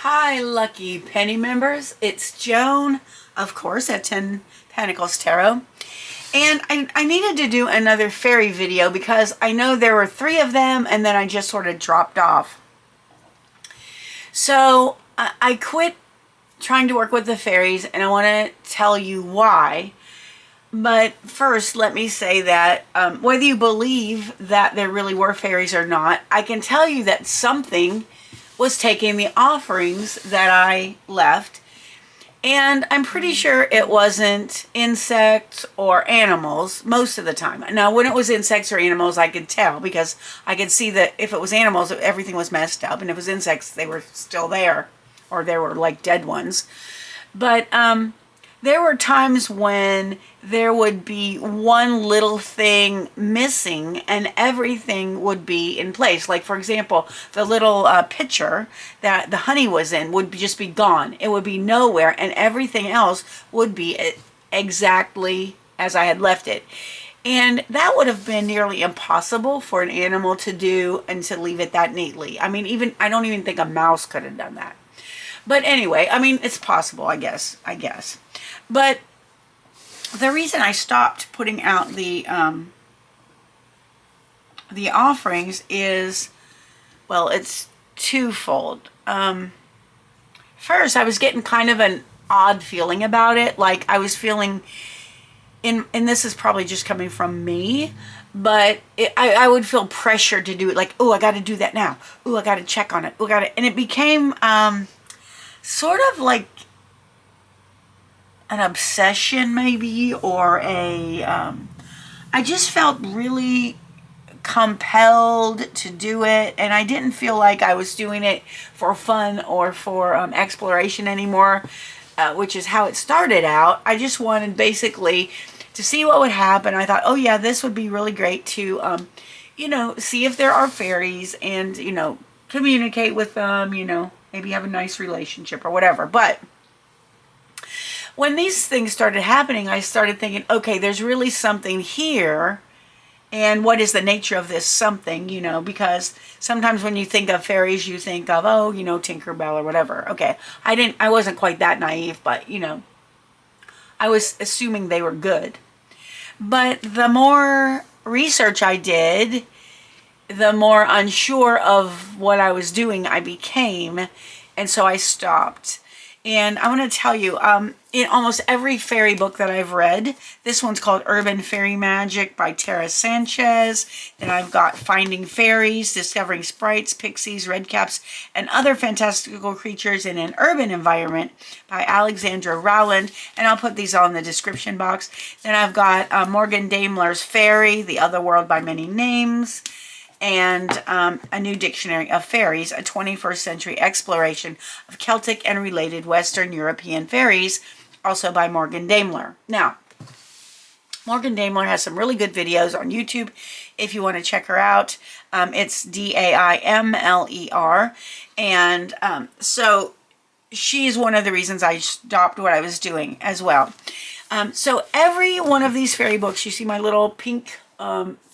Hi, lucky penny members. It's Joan, of course, at 10 Pentacles Tarot. And I needed to do another fairy video because I know there were 3 of them and then I just sort of dropped off. So I quit trying to work with the fairies and I want to tell you why. But first, let me say that whether you believe that there really were fairies or not, I can tell you that something was taking the offerings that I left. And I'm pretty sure it wasn't insects or animals most of the time. Now, when it was insects or animals, I could tell because I could see that if it was animals, everything was messed up. And if it was insects, they were still there, or they were like dead ones. But there were times when there would be one little thing missing and everything would be in place. Like, for example, the little pitcher that the honey was in would just be gone. It would be nowhere, and everything else would be exactly as I had left it. And that would have been nearly impossible for an animal to do and to leave it that neatly. I mean, I don't even think a mouse could have done that. But anyway, I mean, it's possible, I guess. But the reason I stopped putting out the offerings is, well, it's twofold. First, I was getting kind of an odd feeling about it. Like I was feeling, and this is probably just coming from me, but I would feel pressure to do it. Like, oh, I got to do that now. Oh, I got to check on it. Oh, and it became sort of like an obsession maybe, or I just felt really compelled to do it, and I didn't feel like I was doing it for fun or for exploration anymore, which is how it started out. I just wanted basically to see what would happen. I thought, oh yeah, this would be really great to, see if there are fairies and, communicate with them, maybe have a nice relationship or whatever. But when these things started happening, I started thinking, okay, there's really something here. And what is the nature of this something, because sometimes when you think of fairies, you think of, Tinkerbell or whatever. Okay, I wasn't quite that naive, but, I was assuming they were good. But the more research I did, the more unsure of what I was doing I became. And so I stopped. And I want to tell you, in almost every fairy book that I've read, this one's called Urban Fairy Magic by Sanchez. Then I've got Finding Fairies, Discovering Sprites, Pixies, Redcaps, and Other Fantastical Creatures in an Urban Environment by Alexandra, Rowland. And I'll put these all in the description box. Then I've got Morgan Daimler's Faery, The Otherworld by Many Names, and A New Dictionary of Fairies, a 21st century exploration of Celtic and related Western European fairies, also by Morgan Daimler. Now, Morgan Daimler has some really good videos on YouTube if you want to check her out. It's Daimler, and so she's one of the reasons I stopped what I was doing as well. So every one of these fairy books, you see my little pink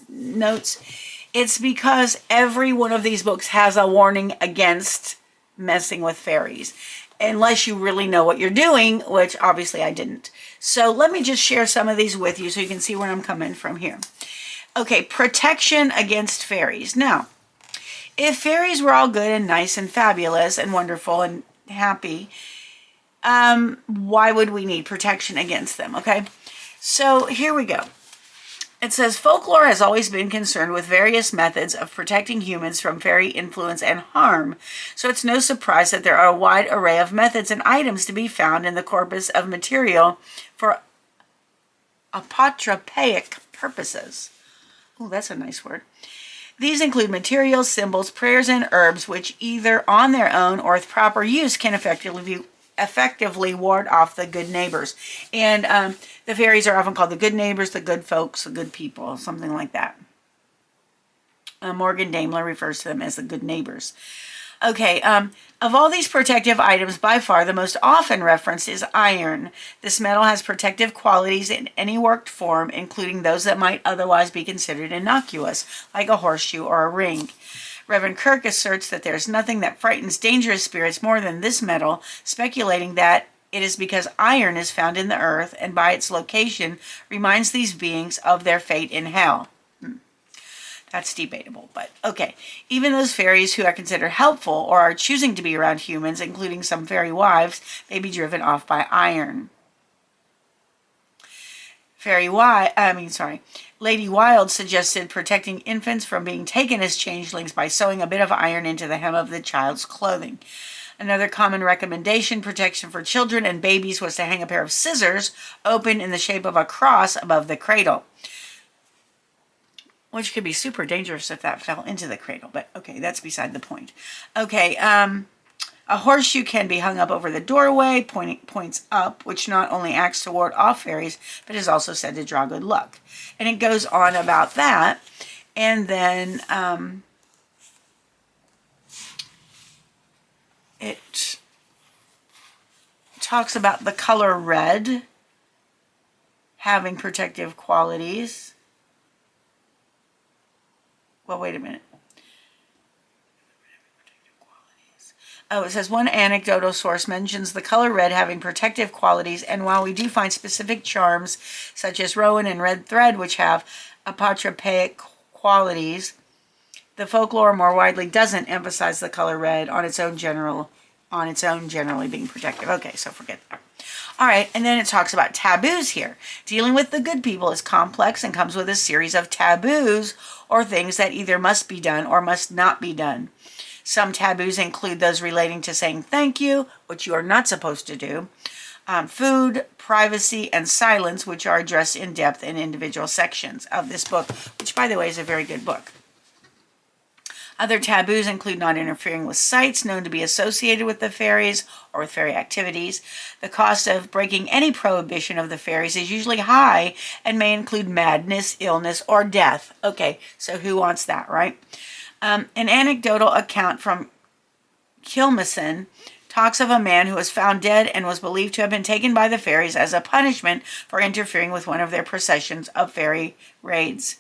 notes, it's because every one of these books has a warning against messing with fairies, unless you really know what you're doing, which obviously I didn't. So let me just share some of these with you so you can see where I'm coming from here. Okay, protection against fairies. Now, if fairies were all good and nice and fabulous and wonderful and happy, why would we need protection against them? Okay, so here we go. It says, folklore has always been concerned with various methods of protecting humans from fairy influence and harm, so it's no surprise that there are a wide array of methods and items to be found in the corpus of material for apotropaic purposes. Oh, that's a nice word. These include materials, symbols, prayers, and herbs, which either on their own or with proper use can effectively ward off the good neighbors. And the fairies are often called the good neighbors, the good folks, the good people, something like that. Morgan Daimler refers to them as the good neighbors. Okay, of all these protective items, by far the most often referenced is iron. This metal has protective qualities in any worked form, including those that might otherwise be considered innocuous, like a horseshoe or a ring. Reverend Kirk asserts that there is nothing that frightens dangerous spirits more than this metal, speculating that it is because iron is found in the earth and by its location reminds these beings of their fate in hell. That's debatable, but okay. Even those fairies who are considered helpful or are choosing to be around humans, including some fairy wives, may be driven off by iron. Lady Wilde suggested protecting infants from being taken as changelings by sewing a bit of iron into the hem of the child's clothing. Another common recommendation protection for children and babies was to hang a pair of scissors open in the shape of a cross above the cradle, which could be super dangerous if that fell into the cradle, but okay, that's beside the point. Okay, a horseshoe can be hung up over the doorway, points up, which not only acts to ward off fairies, but is also said to draw good luck. And it goes on about that, and then it talks about the color red having protective qualities. Well, wait a minute. Oh, it says one anecdotal source mentions the color red having protective qualities, and while we do find specific charms such as rowan and red thread which have apotropaic qualities, the folklore more widely doesn't emphasize the color red on its own generally being protective. Okay, so forget that. All right, and then it talks about taboos here. Dealing with the good people is complex and comes with a series of taboos or things that either must be done or must not be done. Some taboos include those relating to saying thank you, which you are not supposed to do, food, privacy, and silence, which are addressed in depth in individual sections of this book, which, by the way, is a very good book. Other taboos include not interfering with sites known to be associated with the fairies or with fairy activities. The cost of breaking any prohibition of the fairies is usually high and may include madness, illness, or death. Okay, so who wants that, right? An anecdotal account from Kilmison talks of a man who was found dead and was believed to have been taken by the fairies as a punishment for interfering with one of their processions of fairy raids.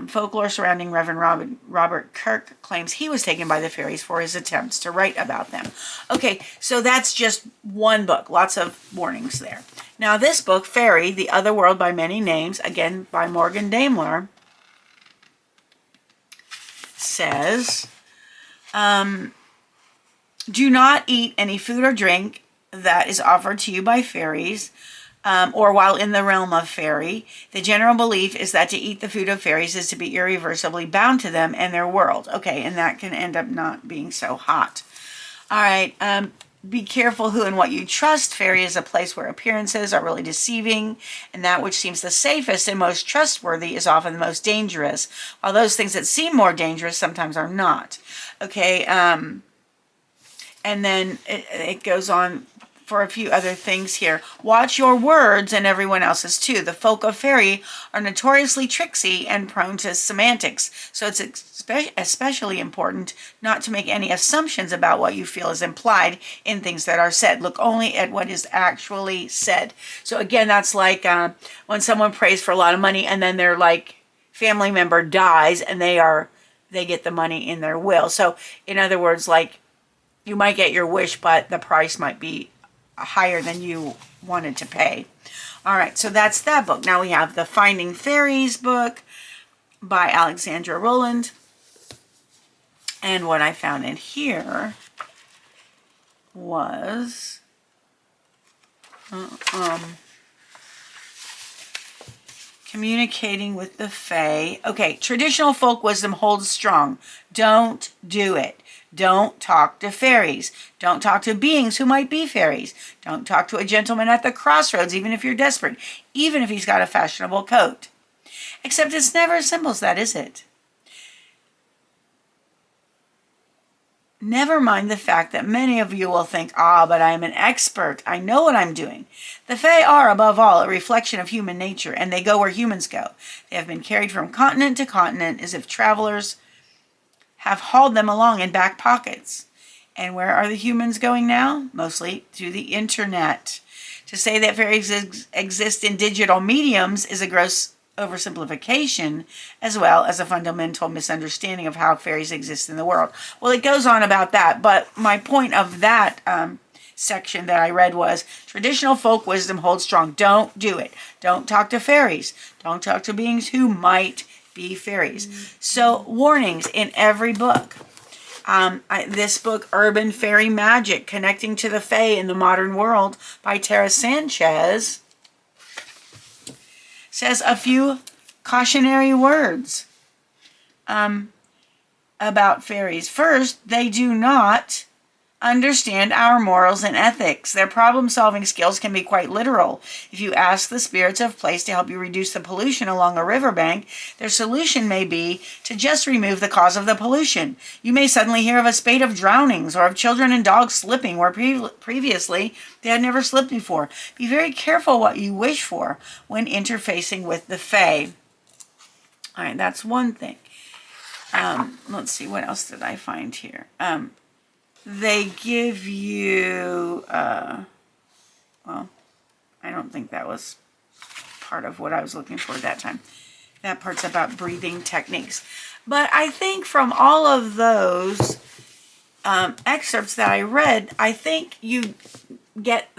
Folklore surrounding Reverend Robert Kirk claims he was taken by the fairies for his attempts to write about them. Okay, so that's just one book. Lots of warnings there. Now this book, Faery, The Otherworld by Many Names, again by Morgan Daimler, says, do not eat any food or drink that is offered to you by fairies or while in the realm of fairy. The general belief is that to eat the food of fairies is to be irreversibly bound to them and their world. Okay, and that can end up not being so hot. All right, be careful who and what you trust. Fairy is a place where appearances are really deceiving, and that which seems the safest and most trustworthy is often the most dangerous, while those things that seem more dangerous sometimes are not. Okay, and then it goes on for a few other things here. Watch your words and everyone else's too. The folk of fairy are notoriously tricksy and prone to semantics, so it's especially important not to make any assumptions about what you feel is implied in things that are said. Look only at what is actually said. So again, that's like when someone prays for a lot of money and then their family member dies and they get the money in their will. So in other words, like you might get your wish, but the price might be higher than you wanted to pay. All right, so that's that book. Now we have the Finding Fairies book by Alexandra Rowland. And what I found in here was communicating with the Fae. Okay, traditional folk wisdom holds strong. Don't do it. Don't talk to fairies. Don't talk to beings who might be fairies. Don't talk to a gentleman at the crossroads, even if you're desperate, even if he's got a fashionable coat. Except it's never as simple as that, is it? Never mind the fact that many of you will think, but I am an expert. I know what I'm doing. The Fae are, above all, a reflection of human nature, and they go where humans go. They have been carried from continent to continent as if travelers have hauled them along in back pockets. And where are the humans going now? Mostly through the internet. To say that fairies exist in digital mediums is a gross oversimplification as well as a fundamental misunderstanding of how fairies exist in the world. Well, it goes on about that, but my point of that section that I read was traditional folk wisdom holds strong. Don't do it. Don't talk to fairies. Don't talk to beings who might be fairies. So warnings in every book. This book, Urban Fairy Magic, Connecting to the Fae in the Modern World by Sanchez, says a few cautionary words about fairies. First, they do not understand our morals and ethics. Their problem-solving skills can be quite literal. If you ask the spirits of place to help you reduce the pollution along a riverbank, their solution may be to just remove the cause of the pollution. You may suddenly hear of a spate of drownings or of children and dogs slipping where previously they had never slipped before. Be very careful what you wish for when interfacing with the Fae. All right, that's one thing. Let's see, what else did I find here? They give you, well, I don't think that was part of what I was looking for at that time. That part's about breathing techniques. But I think from all of those excerpts that I read, I think you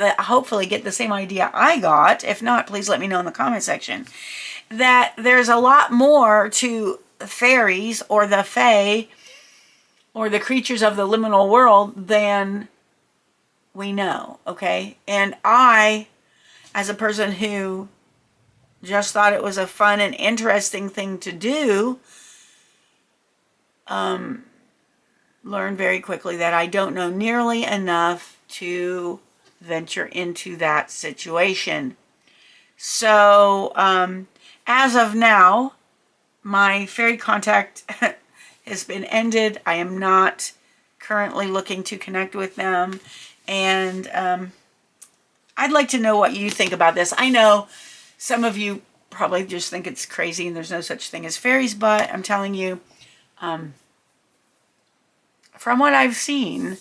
hopefully get the same idea I got. If not, please let me know in the comment section. That there's a lot more to fairies or the Fae or the creatures of the liminal world than we know, okay? And I, as a person who just thought it was a fun and interesting thing to do, learned very quickly that I don't know nearly enough to venture into that situation. So, as of now, my fairy contact has been ended. I am not currently looking to connect with them. And I'd like to know what you think about this. I know some of you probably just think it's crazy and there's no such thing as fairies, but I'm telling you, from what I've seen,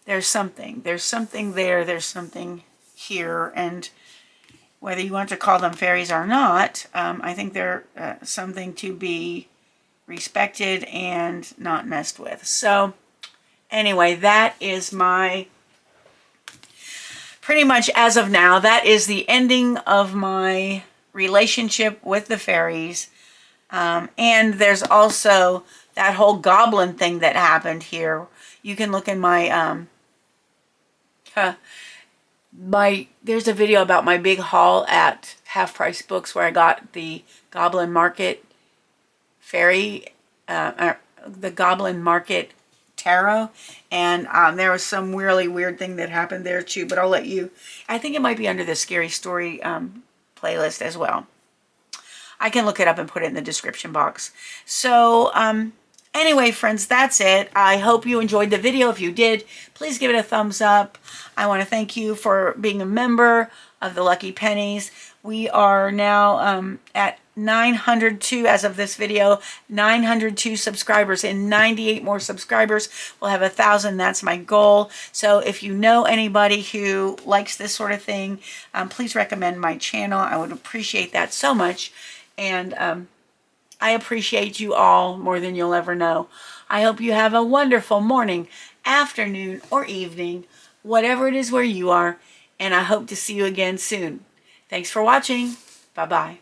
there's something. There's something there. There's something here. And whether you want to call them fairies or not, I think they're something to be respected and not messed with. So anyway, that is my, pretty much as of now, that is the ending of my relationship with the fairies. And there's also that whole goblin thing that happened here. You can look in my, there's a video about my big haul at Half Price Books where I got the Goblin Market Fairy, the Goblin Market Tarot, and there was some really weird thing that happened there too, but I'll let you, I think it might be under the Scary Story playlist as well. I can look it up and put it in the description box. So anyway, friends, that's it. I hope you enjoyed the video. If you did, please give it a thumbs up. I want to thank you for being a member of the Lucky Pennies. We are now at 902, as of this video, 902 subscribers, and 98 more subscribers. We'll have 1,000. That's my goal. So if you know anybody who likes this sort of thing, please recommend my channel. I would appreciate that so much. And I appreciate you all more than you'll ever know. I hope you have a wonderful morning, afternoon, or evening, whatever it is where you are. And I hope to see you again soon. Thanks for watching. Bye-bye.